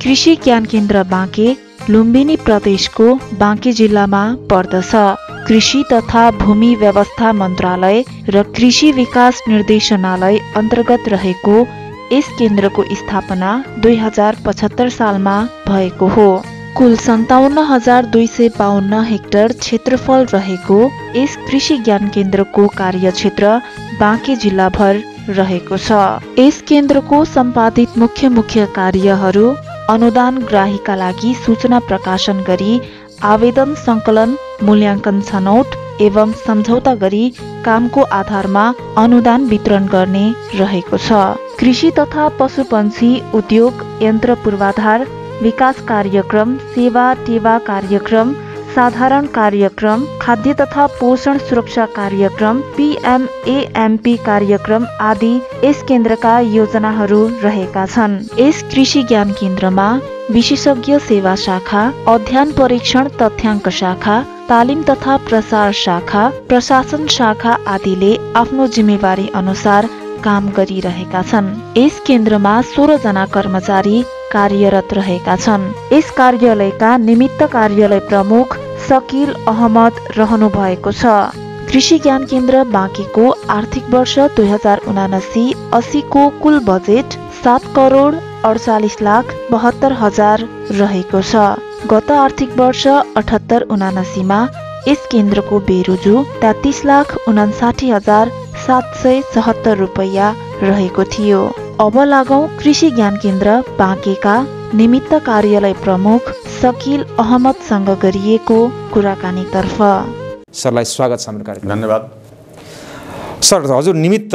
कृषि ज्ञान केन्द्र बाँके लुम्बिनी प्रदेशको बाँके जिल्लामा पर्दछ। कृषि तथा भूमि व्यवस्था मन्त्रालय र कृषि विकास निर्देशनालय अन्तर्गत रहेको यस केन्द्रको स्थापना 2075 सालमा भएको हो। कुल 57,252 हेक्टर क्षेत्रफल रहेको यस कृषि ज्ञान केन्द्रको कार्यक्षेत्र बाँके जिल्लाभर रहेको छ। यस केन्द्रको सम्पादित मुख्य कार्यहरू अनुदान ग्राहीका लागि सूचना प्रकाशन गरी आवेदन संकलन, मूल्याङ्कन, छनौट एवं सम्झौता गरी कामको आधारमा अनुदान वितरण गर्ने रहेको छ। कृषि तथा पशुपन्छी उद्योग, यन्त्र पूर्वाधार विकास कार्यक्रम, सेवा टेवा कार्यक्रम, साधारण कार्यक्रम, खाद्य तथा पोषण सुरक्षा कार्यक्रम, PMAMP कार्यक्रम आदि यस केन्द्रका योजनाहरू रहेका छन्। यस कृषि ज्ञान केन्द्रमा विशेषज्ञ सेवा शाखा, अध्ययन परीक्षण तथ्याङ्क शाखा, तालिम तथा प्रसार शाखा, प्रशासन शाखा आदिले आफ्नो जिम्मेवारी अनुसार काम गरिरहेका छन्। यस केन्द्रमा 16 जना कर्मचारी कार्यरत रहेका छन्। यस कार्यालयका निमित्त कार्यालय प्रमुख सकिल अहमद रहनु भएको छ। कृषि ज्ञान केन्द्र बाँकेको आर्थिक वर्ष 2079-80 को कुल बजेट 7,48,72,000 रहेको छ। गत आर्थिक वर्ष 78-79 यस केन्द्रको बेरोजु 33,59,776 रुपैयाँ रहेको थियो। अब लागौं कृषि ज्ञान केन्द्र बाँकेका निमित्त कार्यालय प्रमुख सकिल अहमदसँग गरिएको कुराकानीतर्फ। सरलाई स्वागत छ हाम्रो कार्यक्रम। धन्यवाद। सर, हजुर निमित्त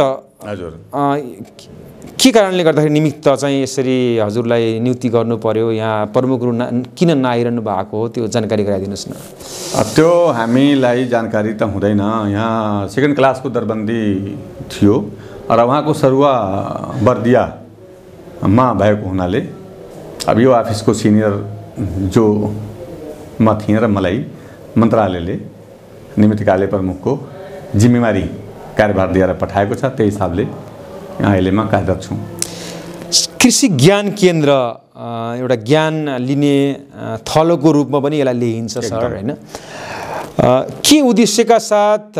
के कारणले गर्दाखेरि निमित्त चाहिँ यसरी हजुरलाई नियुक्ति गर्नु पर्यो, यहाँ प्रमुख किन नआइरहनु भएको हो, त्यो जानकारी गराइदिनुहोस् न। त्यो हामीलाई जानकारी त हुँदैन। यहाँ सेकेन्ड क्लासको दरबन्दी थियो र उहाँको सरुवा बर्दियामा भएको हुनाले अब यो अफिसको सिनियर जो म थिएँ र मलाई मन्त्रालयले निमित्त कार्यालय प्रमुखको जिम्मेवारी कार्यभार दिएर पठाएको छ। त्यही हिसाबले अहिले म कार्यरत छु। कृषि ज्ञान केन्द्र एउटा ज्ञान लिने थलोको रूपमा पनि यसलाई लिइन्छ सर, हैन? के उद्देश्यका साथ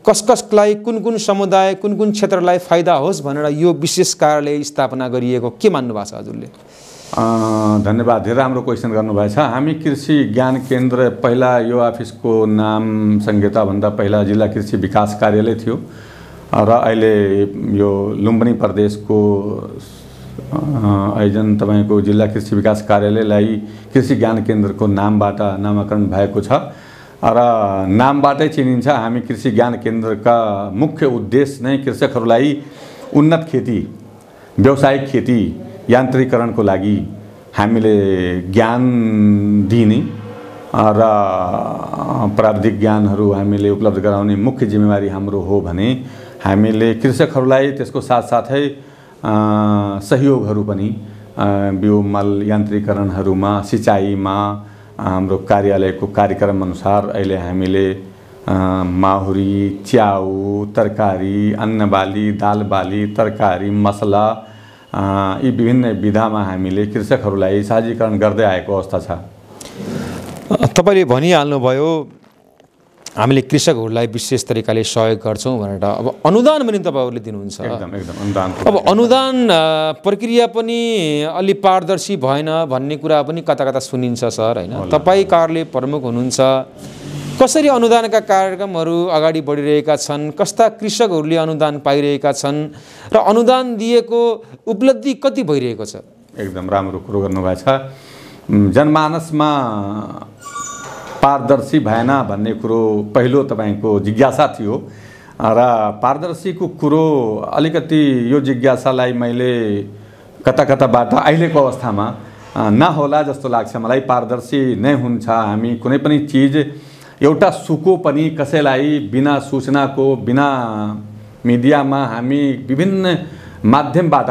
कसलाई कुन समुदाय कुन क्षेत्रलाई फाइदा होस् भनेर यो विशेष कार्यालय स्थापना गरिएको के मान्नु भएको छ हजुरले? धन्यवाद। धेरै राम्रो क्वेसन गर्नुभएछ। हामी कृषि ज्ञान केन्द्र पहिला यो अफिसको नाम संहिताभन्दा पहिला जिल्ला कृषि विकास कार्यालय थियो र अहिले यो लुम्बिनी प्रदेशको आयोजन तपाईँको जिल्ला कृषि विकास कार्यालयलाई कृषि ज्ञान केन्द्रको नामबाट नामाकरण भएको छ र नामबाटै चिनिन्छ। हामी कृषि ज्ञान केन्द्रका मुख्य उद्देश्य नै कृषकहरूलाई उन्नत खेती, व्यावसायिक खेती, यान्त्रिकरणको लागि हामीले ज्ञान दिने र प्राविधिक ज्ञानहरू हामीले उपलब्ध गराउने मुख्य जिम्मेवारी हाम्रो हो भने हामीले कृषकहरूलाई त्यसको साथसाथै सहयोगहरू पनि बिउ मल यान्त्रिकरणहरूमा, सिँचाइमा हाम्रो कार्यालयको कार्यक्रम अनुसार अहिले हामीले माहुरी, च्याउ, तरकारी, अन्नबाली, दालबाली, तरकारी, मसला यी विभिन्न विधामा हामीले कृषकहरूलाई सहजीकरण गर्दै आएको अवस्था छ। तपाईले भनिहाल्नुभयो हामीले कृषकहरूलाई विशेष तरिकाले सहयोग गर्छौं भनेर। अब अनुदान पनि तपाईहरुले दिनुहुन्छ। एकदम अनुदान। अब अनुदान प्रक्रिया पनि अलि पारदर्शी भएन भन्ने कुरा पनि कता सुनिन्छ सर, हैन? तपाई कार्यालय प्रमुख हुनुहुन्छ, कसरी अनुदानका कार्यक्रमहरू अगाडि बढिरहेका छन्, कस्ता कृषकहरूले अनुदान पाइरहेका छन् र अनुदान दिएको उपलब्धि कति भइरहेको छ? एकदम राम्रो कुरो गर्नुभएछ। जनमानसमा पारदर्शी भएन भन्ने कुरो पहिलो तपाईको जिज्ञासा थियो र पारदर्शीको कुरो अलिकति यो जिज्ञासालाई मैले कताबाट अहिलेको अवस्थामा नहोला जस्तो लाग्छ मलाई। पारदर्शी नै हुन्छ। हामी कुनै पनि चीज एउटा सुको पनि कसैलाई बिना सूचनाको, बिना मिडियामा हामी विभिन्न माध्यमबाट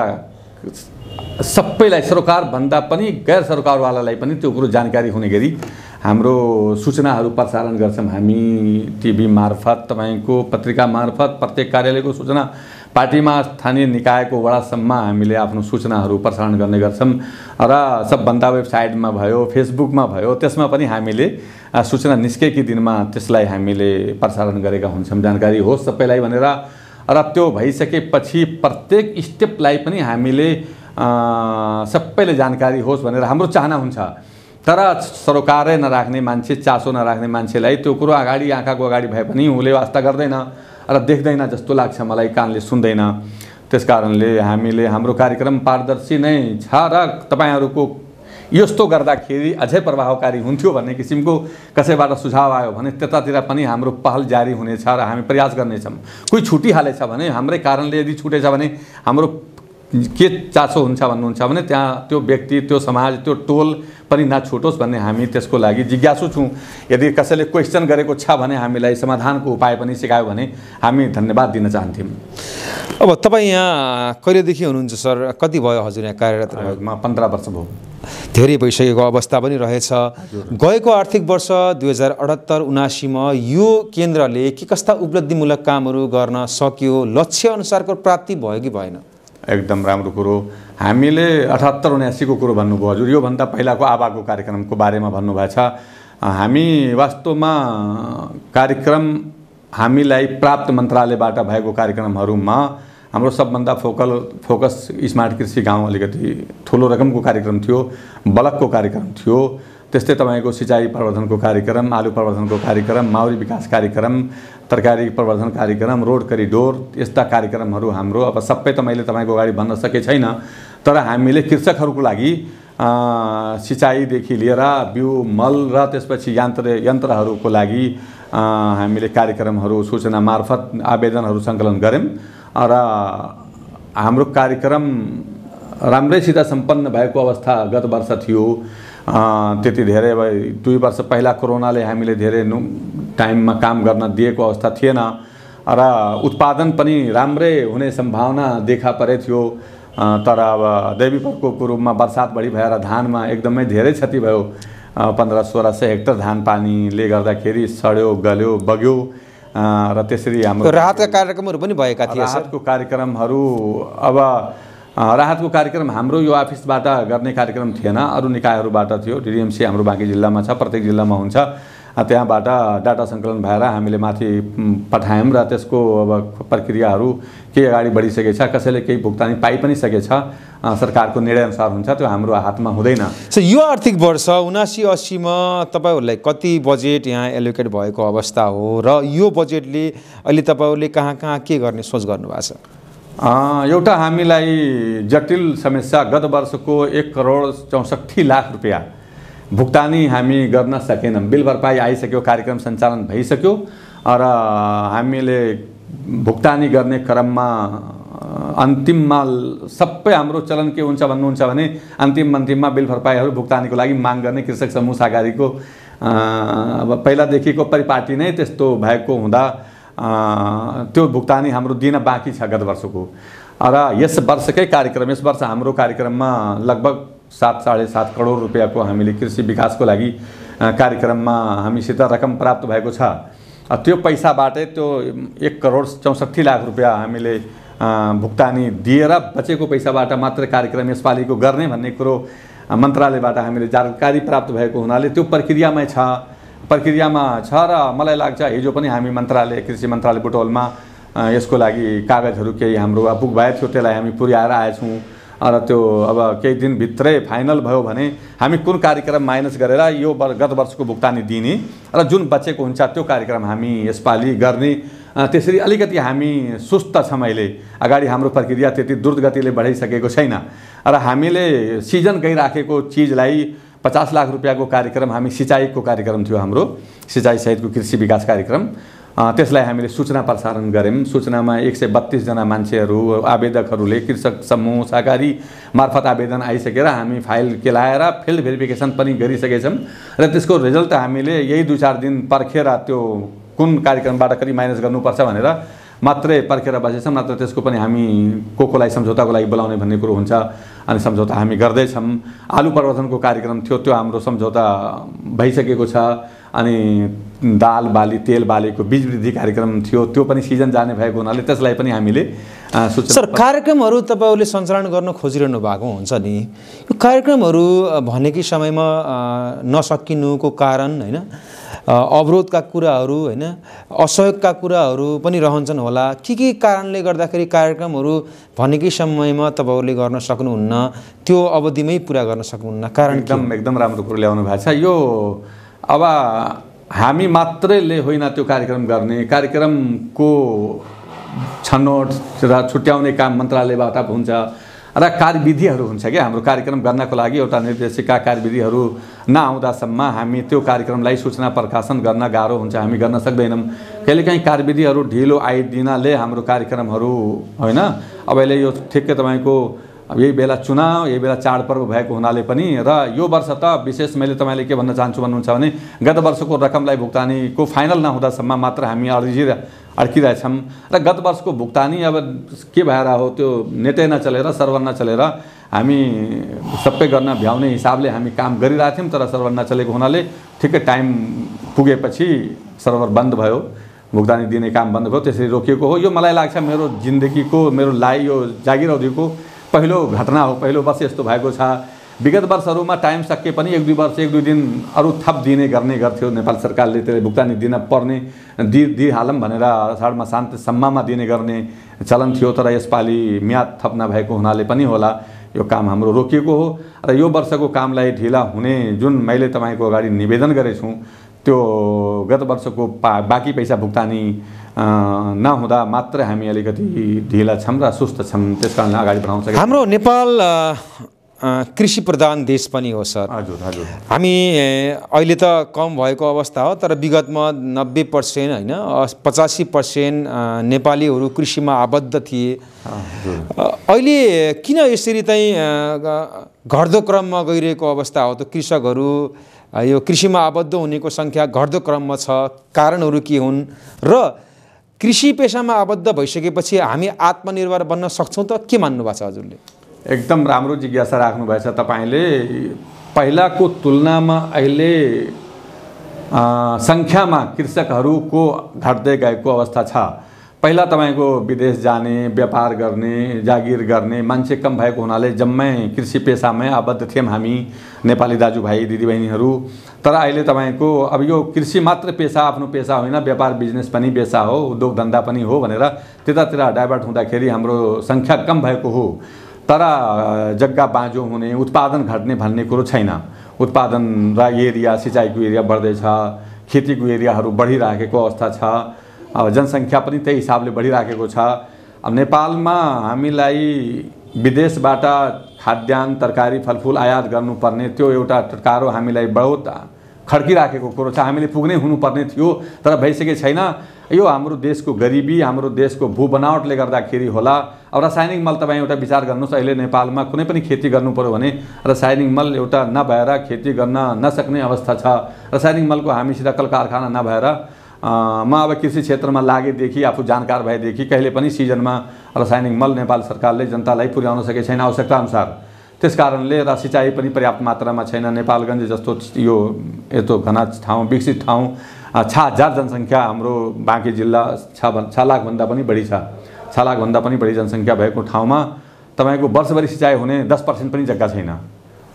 सबैलाई, सरकार भन्दा पनि गैर सरकारवालालाई पनि त्यो कुरो जानकारी हुने गरी हाम्रो सूचनाहरू प्रसारण गर्छौं। हामी टिभी मार्फत, तपाईको पत्रिका मार्फत, प्रत्येक कार्यालयको सूचना पार्टीमा स्थानीय निकायको वडासम्म हामीले आफ्नो सूचनाहरू प्रसारण गर्ने गर्छौँ र सबभन्दा वेबसाइटमा भयो, फेसबुकमा भयो, त्यसमा पनि हामीले सूचना निस्केकै दिनमा त्यसलाई हामीले प्रसारण गरेका हुन्छौँ, जानकारी होस् सबैलाई भनेर। र त्यो भइसकेपछि प्रत्येक स्टेपलाई पनि हामीले सबैले जानकारी होस् भनेर हाम्रो चाहना हुन्छ। तर सरोकारै नराख्ने मान्छे, चासो नराख्ने मान्छेलाई त्यो कुरो अगाडि आँखाको अगाडि भए पनि उसले वास्ता गर्दैन र देख्दैन जस्तो लाग्छ मलाई, कानले सुन्दैन। त्यसकारणले हामीले हाम्रो कार्यक्रम पारदर्शी नै छ र तपाईहरुको यस्तो गर्दाखेरि अझै प्रभावकारी हुन्थ्यो भन्ने किसिमको कसैबाट सुझाव आयो भने त्यतातिर पनि हाम्रो पहल जारी हुनेछ र हामी प्रयास गर्नेछौँ। कोही छुटिहालेछ भने, हाम्रै कारणले यदि छुटेछ भने हाम्रो के चासो हुन्छ भन्नुहुन्छ भने त्यहाँ त्यो व्यक्ति, त्यो समाज, त्यो टोल पनि नछुटोस् भन्ने हामी त्यसको लागि जिज्ञासु छौँ। यदि कसैले क्वेसन गरेको छ भने हामीलाई समाधानको उपाय पनि सिकायो भने हामी धन्यवाद दिन चाहन्थ्यौँ। अब तपाईँ यहाँ कहिलेदेखि हुनुहुन्छ सर? कति भयो हजुर यहाँ कार्यरत रहेको? म 15 वर्ष भयो। धेरै भइसकेको अवस्था पनि रहेछ। गएको आर्थिक वर्ष 2078-79मा यो केन्द्रले के कस्ता उपलब्धिमूलक कामहरू गर्न सक्यो? लक्ष्य अनुसारको प्राप्ति भयो कि भएन? एकदम राम्रो कुरो। हामीले 78-79 को कुरो भन्नुभयो हजुर। योभन्दा पहिलाको आवाको कार्यक्रमको बारेमा भन्नुभएछ। हामी वास्तवमा कार्यक्रम हामीलाई प्राप्त मन्त्रालयबाट भएको कार्यक्रमहरूमा हाम्रो सबभन्दा फोकस स्मार्ट कृषि गाउँ अलिकति ठुलो रकमको कार्यक्रम थियो, बलकको कार्यक्रम थियो। त्यस्तै तपाईको सिँचाइ प्रवर्धनको कार्यक्रम, आलु प्रवर्धनको कार्यक्रम, माउरी विकास कार्यक्रम, तरकारी प्रवर्धन कार्यक्रम, रोड करिडोर, यस्ता कार्यक्रमहरू हाम्रो अब सबै त मैले तपाईको अगाडि भन्न सके छैन। तर हामीले कृषकहरूको लागि सिँचाइदेखि लिएर बिउ, मल र त्यसपछि यन्त्रहरूको लागि हामीले कार्यक्रमहरू सूचना मार्फत आवेदनहरू सङ्कलन गऱ्यौँ र हाम्रो कार्यक्रम राम्रैसित सम्पन्न भएको अवस्था गत वर्ष थियो। त्यति धेरै 2 वर्ष पहिला कोरोनाले हामीले धेरै टाइममा काम गर्न दिएको अवस्था थिएन र उत्पादन पनि राम्रै हुने सम्भावना देखा परे थियो। तर अब दैवी प्रकोपको रूपमा बर्सात बढी भएर धानमा एकदमै धेरै क्षति भयो। 1500-1600 हेक्टर धान पानीले गर्दाखेरि सड्यो, गल्यो, बग्यो र त्यसरी हाम्रो राहतका कार्यक्रमहरू पनि भएका थिए। राहतको कार्यक्रमहरू अब राहतको कार्यक्रम हाम्रो यो अफिसबाट गर्ने कार्यक्रम थिएन, अरू निकायहरूबाट थियो। डिडिएमसी हाम्रो बाँकी जिल्लामा छ, प्रत्येक जिल्लामा हुन्छ। त्यहाँबाट डाटा सङ्कलन भएर हामीले माथि पठायौँ र त्यसको अब प्रक्रियाहरू केही अगाडि बढिसकेछ। कसैले केही भुक्तानी पाइ पनि सकेछ। सरकारको निर्णयअनुसार हुन्छ, त्यो हाम्रो हातमा हुँदैन। यो आर्थिक वर्ष 79-80मा तपाईँहरूलाई कति बजेट यहाँ एलोकेट भएको अवस्था हो र यो बजेटले अहिले तपाईँहरूले कहाँ कहाँ के गर्ने सोच गर्नुभएको छ? एउटा हामीलाई जटिल समस्या गत वर्षको 1,64,00,000 रुपियाँ भुक्तानी हामी गर्न सकेनौँ। बिल भरपाई आइसक्यो, कार्यक्रम सञ्चालन भइसक्यो र हामीले भुक्तानी गर्ने क्रममा अन्तिममा सबै हाम्रो चलन के हुन्छ भन्नुहुन्छ भने अन्तिममा बिल भरपाईहरू भुक्तानीको लागि माग गर्ने कृषक समूह सहकारीको अब पहिलादेखिको परिपाटी नै त्यस्तो भएको हुँदा त्यो भुक्तानी हाम्रो दिन बाँकी छ गत वर्षको। र यस वर्षकै कार्यक्रम, यस वर्ष हाम्रो कार्यक्रममा लगभग 7-7.5 करोड रुपियाँको हामीले कृषि विकासको लागि कार्यक्रममा हामीसित रकम प्राप्त भएको छ। त्यो पैसाबाटै त्यो 1,64,00,000 रुपियाँ हामीले भुक्तानी दिएर बचेको पैसाबाट मात्र कार्यक्रम यसपालिको गर्ने भन्ने कुरो मन्त्रालयबाट हामीले जानकारी प्राप्त भएको हुनाले त्यो प्रक्रियामा छ र मलाई लाग्छ हिजो पनि हामी कृषि मन्त्रालय बुटवलमा यसको लागि कागजहरू केही हाम्रो पुग भए थियो, त्यसलाई हामी पुर्याएर आएछौँ र त्यो अब केही दिनभित्रै फाइनल भयो भने हामी कुन कार्यक्रम माइनस गरेर यो गत वर्षको भुक्तानी दिने र जुन बचेको हुन्छ त्यो कार्यक्रम हामी यसपालि गर्ने। त्यसरी अलिकति हामी सुस्त छौँ अहिले। अगाडि हाम्रो प्रक्रिया त्यति द्रुत गतिले बढाइसकेको छैन र हामीले सिजन गइराखेको चिजलाई 50 लाख रुपियाँको कार्यक्रम हामी सिँचाइको कार्यक्रम थियो, हाम्रो सिँचाइ सहितको कृषि विकास कार्यक्रम। त्यसलाई हामीले सूचना प्रसारण गऱ्यौँ। सूचनामा 132 जना मान्छेहरू, आवेदकहरूले कृषक समूह सहकारी मार्फत आवेदन आइसकेर हामी फाइल केलाएर फिल्ड भेरिफिकेसन पनि गरिसकेछौँ र त्यसको रिजल्ट हामीले यही 2-4 दिन पर्खेर त्यो कुन कार्यक्रमबाट कति माइनस गर्नुपर्छ भनेर मात्रै पर्खेर बसेछौँ। नत्र त्यसको पनि हामी कोलाई सम्झौताको लागि बोलाउने भन्ने कुरो हुन्छ अनि सम्झौता हामी गर्दैछौँ। आलु प्रवर्धनको कार्यक्रम थियो, त्यो हाम्रो सम्झौता भइसकेको छ। अनि दाल बाली, तेल बालीको बीज वृद्धि कार्यक्रम थियो, त्यो पनि सिजन जाने भएको हुनाले त्यसलाई पनि हामीले सूचना। सर, कार्यक्रमहरू तपाईँहरूले सञ्चालन गर्न खोजिरहनु भएको हुन्छ नि, यो कार्यक्रमहरू भनेकै समयमा नसकिनुको कारण होइन, अवरोधका कुराहरू होइन, असहयोगका कुराहरू पनि रहन्छन् होला। के कारणले गर्दाखेरि कार्यक्रमहरू भनेकै समयमा तपाईँहरूले गर्न सक्नुहुन्न, त्यो अवधिमै पुरा गर्न सक्नुहुन्न? कारण एकदम राम्रो कुरो ल्याउनु भएको छ। यो अब हामी मात्रैले होइन त्यो कार्यक्रम गर्ने, कार्यक्रमको छनौट र छुट्याउने काम मन्त्रालयबाट हुन्छ र कार्यविधिहरू हुन्छ क्या। हाम्रो कार्यक्रम गर्नको लागि एउटा निर्देशिका कार्यविधिहरू नआउँदासम्म हामी त्यो कार्यक्रमलाई सूचना प्रकाशन गर्न गाह्रो हुन्छ, हामी गर्न सक्दैनौँ। कहिलेकाहीँ कार्यविधिहरू ढिलो आइदिनाले हाम्रो कार्यक्रमहरू होइन, अब अहिले यो ठिक्कै तपाईँको यही बेला चुनाव, यही बेला चाडपर्व भएको हुनाले पनि, र यो वर्ष त विशेष मैले तपाईँले के भन्न चाहन्छु भन्नुहुन्छ भने गत वर्षको रकमलाई भुक्तानीको फाइनल नहुँदासम्म मात्र हामी अड्किरहेछौँ र गत वर्षको भुक्तानी अब के भएर हो, त्यो नेटै नचलेर सर्भर नचलेर हामी सबै गर्न भ्याउने हिसाबले हामी काम गरिरहेको थियौँ, तर सर्भर नचलेको हुनाले ठिक्कै टाइम पुगेपछि सर्भर बन्द भयो, भुक्तानी दिने काम बन्द भयो, त्यसरी रोकिएको हो। यो मलाई लाग्छ मेरो जिन्दगीको, मेरो यो जागिर अवधिको पहिलो घटना हो, पहिलो वर्ष यस्तो भएको छ। विगत वर्षहरूमा टाइम सके पनि 1-2 वर्ष 1-2 दिन अरू थप दिने गर्ने गर्थ्यो नेपाल सरकारले, त्यसले भुक्तानी दिन पर्ने दिइहालौँ भनेर असाढ मसान्तसम्ममा दिने गर्ने चलन थियो। तर यसपालि म्याद थप नभएको हुनाले पनि होला यो काम हाम्रो रोकिएको हो र यो वर्षको कामलाई ढिला हुने जुन मैले तपाईँको अगाडि निवेदन गरेछु त्यो गत वर्षको बाँकी पैसा भुक्तानी नहुँदा मात्रै हामी अलिकति ढिला छौँ र सुस्त छौँ, त्यस कारणले अगाडि बढाउन सकेका। हाम्रो नेपाल कृषि प्रधान देश पनि हो सर। हजुर हजुर। हामी अहिले त कम भएको अवस्था हो, तर विगतमा 90% होइन 85% नेपालीहरू कृषिमा आबद्ध थिए। अहिले किन यसरी चाहिँ घट्दो क्रममा गइरहेको अवस्था हो त? कृषकहरू यो कृषिमा आबद्ध हुनेको सङ्ख्या घट्दो क्रममा छ, कारणहरू के हुन् र कृषि पेसामा आबद्ध भइसकेपछि हामी आत्मनिर्भर बन्न सक्छौँ त? के मान्नु भएको छ हजुरले? एकदम राम्रो जिज्ञासा राख्नुभएछ तपाईँले। पहिलाको तुलनामा अहिले सङ्ख्यामा कृषकहरूको घट्दै गएको अवस्था छ। पहिला तपाईँको विदेश जाने, व्यापार गर्ने, जागिर गर्ने मान्छे कम भएको हुनाले जम्मै कृषि पेसामै आबद्ध थियौँ हामी नेपाली दाजुभाइ दिदीबहिनीहरू। तर अहिले तपाईँको अब यो कृषि मात्र पेसा, आफ्नो पेसा होइन, व्यापार बिजनेस पनि पेसा हो, उद्योग धन्दा पनि हो भनेर त्यतातिर डाइभर्ट हुँदाखेरि हाम्रो सङ्ख्या कम भएको हो। तर जग्गा बाँझो हुने, उत्पादन घट्ने भन्ने कुरो छैन। उत्पादन र एरिया, सिँचाइको एरिया बढ्दैछ, खेतीको एरियाहरू बढिराखेको अवस्था छ, अब जनसङ्ख्या पनि त्यही हिसाबले बढिराखेको छ। अब नेपालमा हामीलाई विदेशबाट खाद्यान्न, तरकारी, फलफुल आयात गर्नुपर्ने त्यो एउटा टटकारो हामीलाई बहुत खड्किराखेको कुरो छ। हामीले पुग्नै हुनुपर्ने थियो तर भइसकेको छैन। यो हाम्रो देशको गरिबी, हाम्रो देशको भू बनावटले गर्दाखेरि होला। अब रासायनिक मल तपाईँ एउटा विचार गर्नुहोस्, अहिले नेपालमा कुनै पनि खेती गर्नु पर्यो भने रासायनिक मल एउटा नभएर खेती गर्न नसक्ने अवस्था छ। रासायनिक मलको हामीसित कल कारखाना नभएर म अब कृषि क्षेत्रमा लागेदेखि, आफू जानकार भएदेखि कहिले पनि सिजनमा रासायनिक मल नेपाल सरकारले जनतालाई पुर्याउन सकेको छैन आवश्यकता अनुसार। त्यस कारणले र सिँचाइ पनि पर्याप्त मात्रामा छैन। नेपालगञ्ज जस्तो यो यस्तो घना ठाउँ, विकसित ठाउँ, 6,000 जनसङ्ख्या हाम्रो बाँकी जिल्ला 6 लाखभन्दा पनि बढी छ। 6 लाखभन्दा पनि बढी जनसङ्ख्या भएको ठाउँमा तपाईँको वर्षभरि सिँचाइ हुने 10% पनि जग्गा छैन।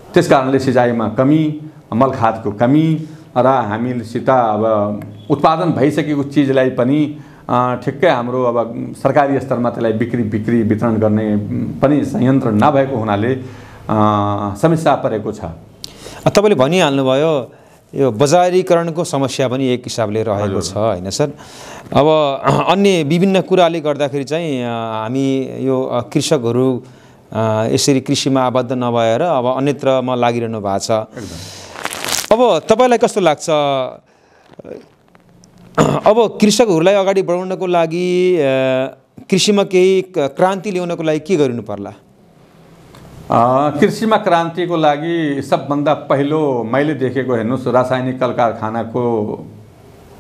त्यस कारणले सिँचाइमा कमी, मल खादको कमी र हामीसित अब उत्पादन भइसकेको चिजलाई पनि ठिक्कै हाम्रो अब सरकारी स्तरमा त्यसलाई बिक्री वितरण गर्ने पनि संयन्त्र नभएको हुनाले समस्या परेको छ। तपाईँले भनिहाल्नुभयो यो बजारीकरणको समस्या पनि एक हिसाबले रहेको छ होइन सर? अब अन्य विभिन्न कुराले गर्दाखेरि चाहिँ हामी यो कृषकहरू यसरी कृषिमा आबद्ध नभएर अब अन्यत्रमा लागिरहनु भएको छ। अब तपाईँलाई कस्तो लाग्छ, अब कृषकहरूलाई अगाडि बढाउनको लागि कृषिमा केही क्रान्ति ल्याउनको लागि के गर्नु पर्ला? कृषिमा क्रान्तिको लागि सबभन्दा पहिलो मैले देखेको हेर्नुहोस्, रासायनिक कल कारखानाको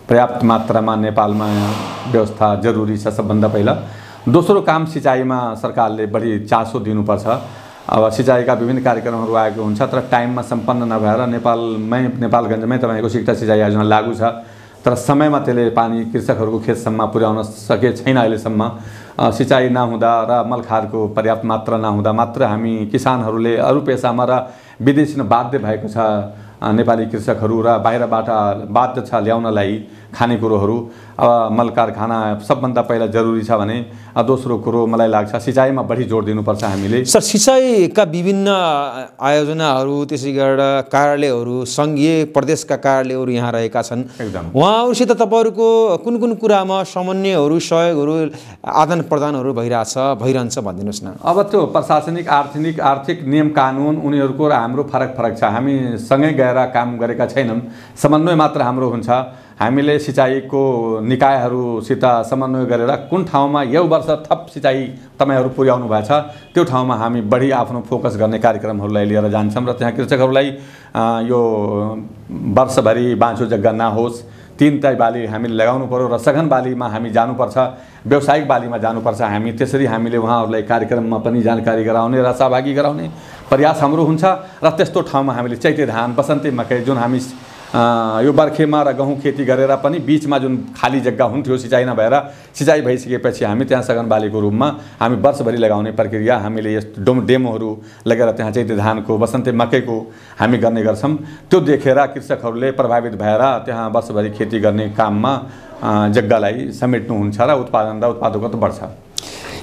पर्याप्त मात्रामा नेपालमा व्यवस्था जरुरी छ सबभन्दा पहिला। दोस्रो काम सिँचाइमा सरकारले बढी चासो दिनुपर्छ। अब सिँचाइका विभिन्न कार्यक्रमहरू आएको हुन्छ तर टाइममा सम्पन्न नभएर नेपालगञ्जमै तपाईँको सिक्टा सिँचाइ योजना लागू छ तर समयमा त्यसले पानी कृषकहरूको खेतसम्म पुर्याउन सके छैन अहिलेसम्म। सिँचाइ नहुँदा र मलखारको पर्याप्त मात्रा नहुँदा मात्र हामी किसानहरूले अरू पेसामा र विदेशी बाध्य भएको छ। नेपाली कृषकहरू र बाहिरबाट बाध्य छ ल्याउनलाई खानेकुरोहरू। अब मल कारखाना सबभन्दा पहिला जरुरी छ भने दोस्रो कुरो मलाई लाग्छ सिँचाइमा बढी जोड दिनुपर्छ हामीले। सर, सिँचाइका विभिन्न आयोजनाहरू त्यसै गरेर कार्यालयहरू सङ्घीय प्रदेशका कार्यालयहरू यहाँ रहेका छन्। एकदम उहाँहरूसित तपाईँहरूको कुन कुन कुरामा समन्वयहरू सहयोगहरू आदान प्रदानहरू भइरहन्छ भनिदिनुहोस् न। अब त्यो प्रशासनिक आर्थिक नियम कानुन उनीहरूको र हाम्रो फरक छ। हामी सँगै गएर काम गरेका छैनौँ, समन्वय मात्र हाम्रो हुन्छ। हामीले सिँचाइको निकायहरूसित समन्वय गरेर कुन ठाउँमा यो वर्ष थप सिँचाइ तपाईँहरू पुर्याउनु भएको छ त्यो ठाउँमा हामी बढी आफ्नो फोकस गर्ने कार्यक्रमहरूलाई लिएर जान्छौँ र त्यहाँ कृषकहरूलाई यो वर्षभरि बाँझो जग्गा नहोस्, 3 तय बाली हामीले लगाउनु पर्यो र सघन बालीमा हामी जानुपर्छ, व्यावसायिक बालीमा जानुपर्छ। हामी त्यसरी हामीले उहाँहरूलाई कार्यक्रममा पनि जानकारी गराउने र सहभागी गराउने प्रयास हाम्रो हुन्छ। र त्यस्तो ठाउँमा हामीले चैते धान, बसन्ती मकै जुन हामी यो बर्खेमा र गहुँ खेती गरेर पनि बीचमा जुन खाली जग्गा हुन्थ्यो सिँचाइ नभएर सिँचाइ भइसकेपछि हामी त्यहाँ सघन बालीको रूपमा हामी वर्षभरि लगाउने प्रक्रिया हामीले यस्तो डेमोहरू लगेर त्यहाँ चैते धानको, बसन्ती मकैको हामी गर्ने गर्छौँ। त्यो देखेर कृषकहरूले प्रभावित भएर त्यहाँ वर्षभरि खेती गर्ने काममा जग्गालाई समेट्नुहुन्छ र उत्पादन र उत्पादकता बढ्छ।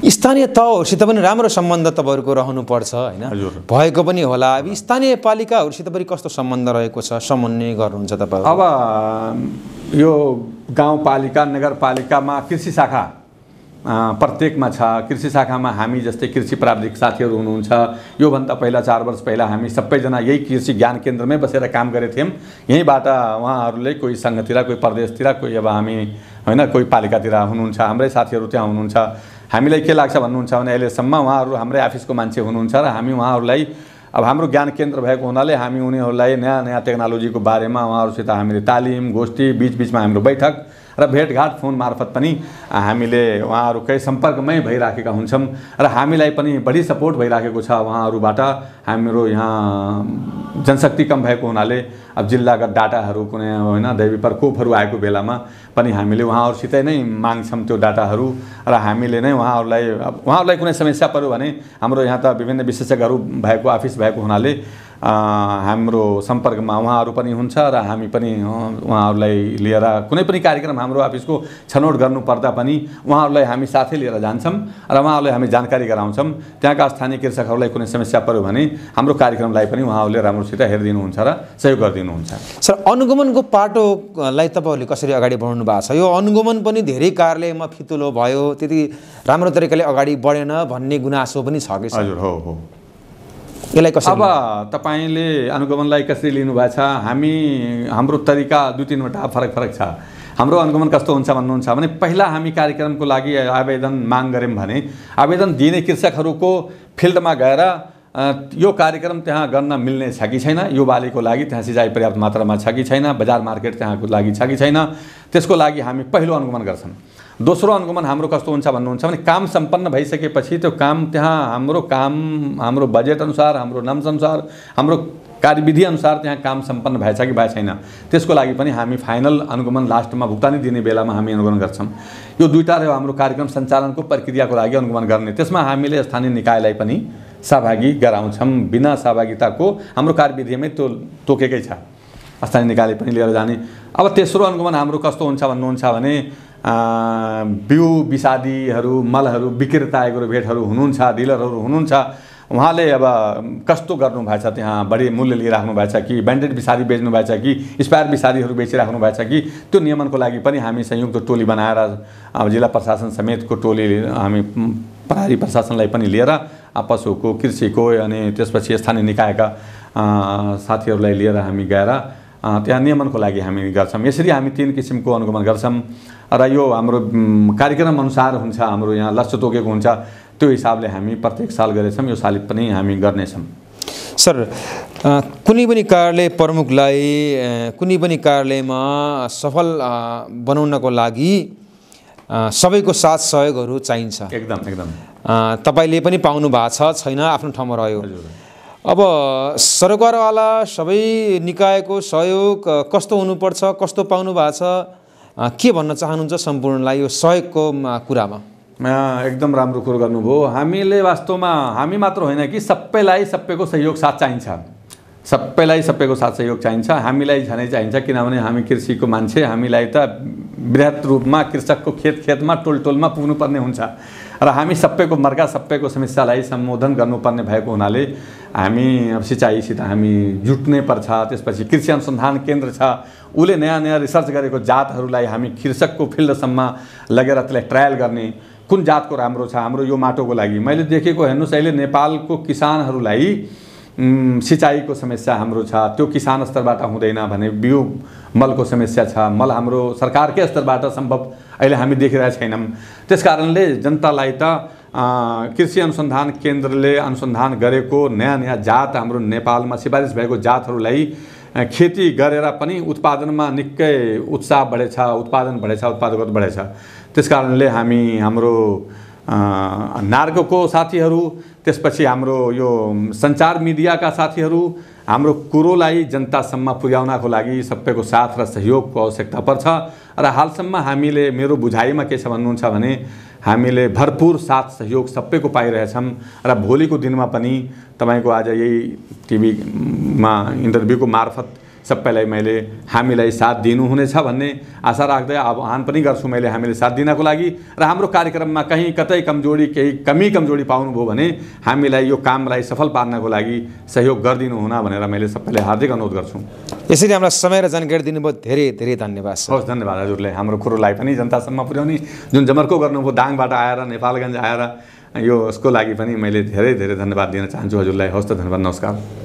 स्थानीय तहहरूसित पनि राम्रो सम्बन्ध तपाईँहरूको रहनुपर्छ होइन? भएको पनि होला। अब स्थानीय पालिकाहरूसित पनि कस्तो सम्बन्ध रहेको छ, समन्वय गर्नुहुन्छ तपाईँ? अब यो गाउँपालिका नगरपालिकामा कृषि शाखा प्रत्येकमा छ। कृषि शाखामा हामी जस्तै कृषि प्राविधिक साथीहरू हुनुहुन्छ। योभन्दा पहिला 4 वर्ष पहिला हामी सबैजना यही कृषि ज्ञान केन्द्रमै बसेर काम गरेथ्यौँ। यहीँबाट उहाँहरूले कोही सङ्घतिर, कोही प्रदेशतिर, कोही अब हामी होइन कोही पालिकातिर हुनुहुन्छ। हाम्रै साथीहरू त्यहाँ हुनुहुन्छ। हामीलाई के लाग्छ भन्नुहुन्छ भने अहिलेसम्म उहाँहरू हाम्रै अफिसको मान्छे हुनुहुन्छ र हामी उहाँहरूलाई अब हाम्रो ज्ञान केन्द्र भएको हुनाले हामी उनीहरूलाई नयाँ टेक्नोलोजीको बारेमा उहाँहरूसित हामीले तालिम, गोष्ठी, बिचबिचमा हाम्रो बैठक र भेटघाट फोन मार्फत पनि हामीले उहाँहरूकै सम्पर्कमै भइराखेका हुन्छौँ र हामीलाई पनि बढी सपोर्ट भइराखेको छ उहाँहरूबाट। हाम्रो यहाँ जनशक्ति कम भएको हुनाले अब जिल्लागत डाटाहरू कुनै होइन दैवी प्रकोपहरू आएको बेलामा पनि हामीले उहाँहरूसितै नै माग्छौँ त्यो डाटाहरू र हामीले नै उहाँहरूलाई कुनै समस्या पर्यो भने हाम्रो यहाँ त विभिन्न विशेषज्ञहरू भएको अफिस भएको हुनाले हाम्रो सम्पर्कमा उहाँहरू पनि हुन्छ र हामी पनि उहाँहरूलाई लिएर कुनै पनि कार्यक्रम हाम्रो अफिसको छनौट गर्नुपर्दा पनि उहाँहरूलाई हामी साथै लिएर जान्छौँ र उहाँहरूलाई हामी जानकारी गराउँछौँ। त्यहाँका स्थानीय कृषकहरूलाई कुनै समस्या पर्यो भने हाम्रो कार्यक्रमलाई पनि उहाँहरूले राम्रोसित हेरिदिनुहुन्छ र सहयोग गरिदिनुहुन्छ। सर, अनुगमनको पाटोलाई तपाईँहरूले कसरी अगाडि बढाउनु भएको छ? यो अनुगमन पनि धेरै कार्यालयमा फितुलो भयो, त्यति राम्रो तरिकाले अगाडि बढेन भन्ने गुनासो पनि छ कि? हजुर, हो। अब तपाईँले अनुगमनलाई कसरी लिनुभएको छ? हाम्रो तरिका 2-3वटा फरक छ। हाम्रो अनुगमन कस्तो हुन्छ भन्नुहुन्छ भने पहिला हामी कार्यक्रमको लागि आवेदन माग गऱ्यौँ भने आवेदन दिने कृषकहरूको फिल्डमा गएर यो कार्यक्रम त्यहाँ गर्न मिल्ने छ कि छैन, यो बालीको लागि त्यहाँ सिँचाइ पर्याप्त मात्रामा छ कि छैन, बजार मार्केट त्यहाँको लागि छ कि छैन, त्यसको लागि हामी पहिलो अनुगमन गर्छौँ। दोस्रो अनुगमन हाम्रो कस्तो हुन्छ भन्नुहुन्छ भने काम सम्पन्न भइसकेपछि त्यो काम त्यहाँ हाम्रो बजेट अनुसार, हाम्रो नम्स अनुसार, हाम्रो कार्यविधि अनुसार त्यहाँ काम सम्पन्न भएछ कि भए छैन, त्यसको लागि पनि हामी फाइनल अनुगमन लास्टमा भुक्तानी दिने बेलामा हामी अनुगमन गर्छौँ। यो दुईटा रह्यो हाम्रो कार्यक्रम सञ्चालनको प्रक्रियाको लागि अनुगमन गर्ने। त्यसमा हामीले स्थानीय निकायलाई पनि सहभागी गराउँछौँ। बिना सहभागिताको हाम्रो कार्यविधिमै त्यो तोकेकै छ, स्थानीय निकायले पनि लिएर जाने। अब तेस्रो अनुगमन हाम्रो कस्तो हुन्छ भन्नुहुन्छ भने बिउ विषादीहरू, मलहरू, विक्रेता एग्रोभेटहरू हुनुहुन्छ, डिलरहरू हुनुहुन्छ, उहाँले अब कस्तो गर्नुभएको छ, त्यहाँ बढी मूल्य लिइराख्नु भएको छ कि ब्यान्डेड विषादी बेच्नु भएको छ कि एक्सपायर विषादीहरू बेचिराख्नु भएको छ कि त्यो नियमनको लागि पनि हामी संयुक्त टोली बनाएर अब जिल्ला प्रशासन समेतको टोली हामी प्रहरी प्रशासनलाई पनि लिएर पशुको, कृषिको अनि त्यसपछि स्थानीय निकायका साथीहरूलाई लिएर हामी गएर त्यहाँ नियमनको लागि हामी गर्छौँ। यसरी हामी 3 किसिमको अनुगमन गर्छौँ र यो हाम्रो कार्यक्रम अनुसार हुन्छ। हाम्रो यहाँ लक्ष्य तोकेको हुन्छ, त्यो हिसाबले हामी प्रत्येक साल गरेछौँ, यो साल पनि हामी गर्नेछौँ। सर, कुनै पनि कार्यालय प्रमुखलाई कुनै पनि कार्यालयमा सफल बनाउनको लागि सबैको साथ सहयोगहरू चाहिन्छ। एकदम तपाईँले पनि पाउनु भएको छ छैन, आफ्नो ठाउँमा रह्यो। अब सरकारवाला सबै निकायको सहयोग कस्तो हुनुपर्छ, कस्तो पाउनु भएको छ, के भन्न चाहनुहुन्छ सम्पूर्णलाई यो सहयोगको कुरामा? एकदम राम्रो कुरो गर्नुभयो। हामीले वास्तवमा हामी मात्र होइन कि सबैलाई सबैको सहयोग साथ चाहिन्छ, सबैलाई सबैको साथ सहयोग चाहिन्छ। हामीलाई झनै चाहिन्छ, किनभने हामी कृषिको मान्छे, हामीलाई त बृहत रूपमा कृषकको खेतमा टोलटोलमा पुग्नुपर्ने हुन्छ र हामी सबैको मर्का सबैको समस्यालाई सम्बोधन गर्नुपर्ने भएको हुनाले हामी अब सिँचाइसित हामी जुट्नै पर्छ। त्यसपछि कृषि अनुसन्धान केन्द्र छ, उसले नयाँ नयाँ रिसर्च गरेको जातहरूलाई हामी कृषकको फिल्डसम्म लगेर त्यसलाई ट्रायल गर्ने, कुन जातको राम्रो छ हाम्रो यो माटोको लागि। मैले देखेको हेर्नुहोस्, अहिले नेपालको किसानहरूलाई सिँचाइको समस्या हाम्रो छ, त्यो किसान स्तरबाट हुँदैन भने बिउ मलको समस्या छ, मल हाम्रो सरकारकै स्तरबाट सम्भव अहिले हामी देखिरहेका छैनौँ। त्यसकारणले जनतालाई त कृषि अनुसन्धान केन्द्रले अनुसन्धान गरेको नयाँ नयाँ जात हाम्रो नेपालमा सिफारिस भएको जातहरूलाई खेती गरेर पनि उत्पादनमा निकै उत्साह बढेछ, उत्पादन बढेछ, उत्पादकता बढेछ। त्यसकारणले हामी हाम्रो नार्गको साथीहरू, त्यसपछि हाम्रो यो सञ्चार मिडियाका साथीहरू हाम्रो कुरोलाई जनतासम्म पुर्याउनको लागि सबैको साथ र सहयोगको आवश्यकता पर्छ। र हालसम्म हामीले, मेरो बुझाइमा के छ भन्नुहुन्छ भने, हामीले भरपुर साथ सहयोग सबैको पाइरहेछौँ र भोलिको दिनमा पनि तपाईँको आज यही टिभीमा इन्टरभ्यूको मार्फत सबैलाई मैले हामीलाई साथ दिनुहुनेछ भन्ने आशा राख्दै आह्वान पनि गर्छु मैले हामीले साथ दिनको लागि। र हाम्रो कार्यक्रममा कहीँ कतै कमजोरी, केही कमजोरी पाउनुभयो भने हामीलाई यो कामलाई सफल पार्नको लागि सहयोग गरिदिनु हुन भनेर मैले सबैलाई हार्दिक अनुरोध गर्छु। यसरी हामीलाई समय र जानकारी दिनुभयो, धेरै धेरै धन्यवाद। हवस्, धन्यवाद हजुरले हाम्रो कुरोलाई पनि जनतासम्म पुर्याउने जुन जमर्को गर्नुभयो, दाङबाट आएर नेपालगञ्ज आएर, यो उसको लागि पनि मैले धेरै धेरै धन्यवाद दिन चाहन्छु हजुरलाई। हवस् त, धन्यवाद, नमस्कार।